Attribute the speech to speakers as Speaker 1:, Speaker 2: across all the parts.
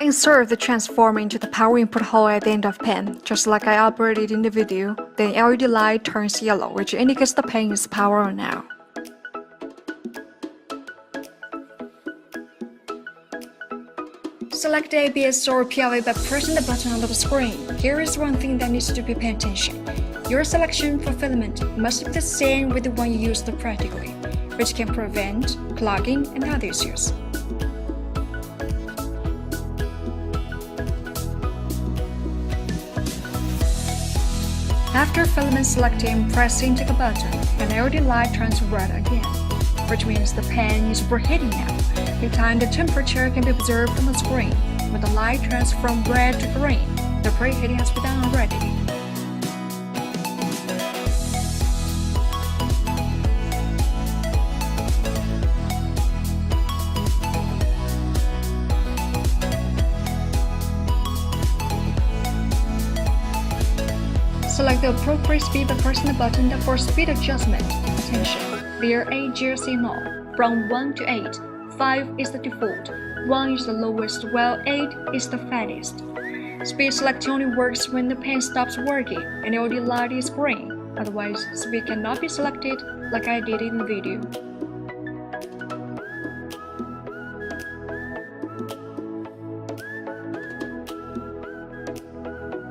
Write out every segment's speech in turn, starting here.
Speaker 1: Insert the transformer into the power input hole at the end of pen, just like I operated in the video. Then LED light turns yellow, which indicates the pen is power on now. Select ABS or PLA by pressing the button on the screen. Here is one thing that needs to be paid attention. Your selection for filament must be the same with the one you used practically, which can prevent clogging and other issues. After filament selecting, press the intake button, and LED light turns red again, which means the pen is overheating now. In time, the temperature can be observed on the screen. When the light turns from red to green, the preheating has been done already. Select the appropriate speed by pressing the button for speed adjustment. Attention! There are 8 gears in all, from 1 to 8. 5 is the default, 1 is the lowest, while 8 is the fastest. Speed select only works when the pen stops working and the LED light is green. Otherwise, speed cannot be selected like I did in the video.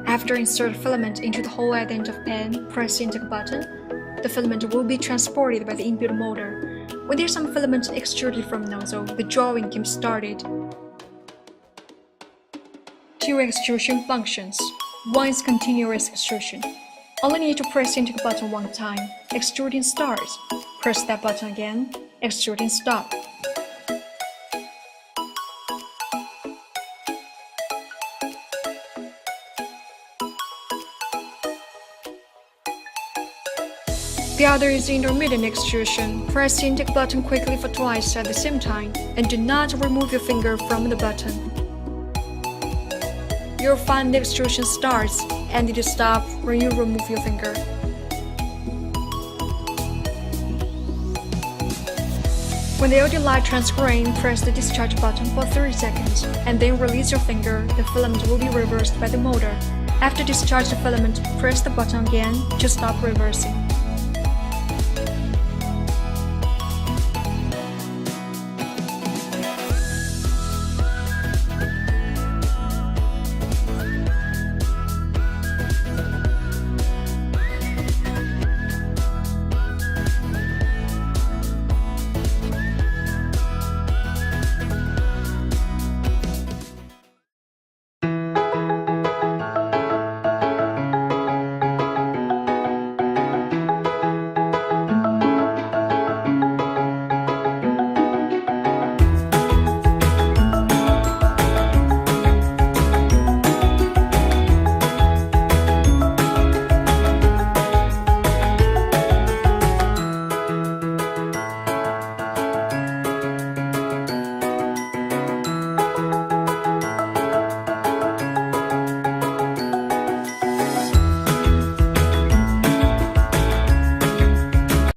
Speaker 1: After insert filament into the hole at the end of pen, press the intake button. The filament will be transported by the inbuilt motor. When there's some filament extruded from nozzle, the drawing can be started. 2 extrusion functions. 1 is continuous extrusion. Only need to press the intake button one time. Extruding starts. Press that button again. Extruding stop. The other is intermittent extrusion. Press the intake button quickly for twice at the same time, and do not remove your finger from the button. You'll find the extrusion starts and it stops when you remove your finger. When the LED light turns green, press the discharge button for 30 seconds, and then release your finger. The filament will be reversed by the motor. After discharge the filament, press the button again to stop reversing.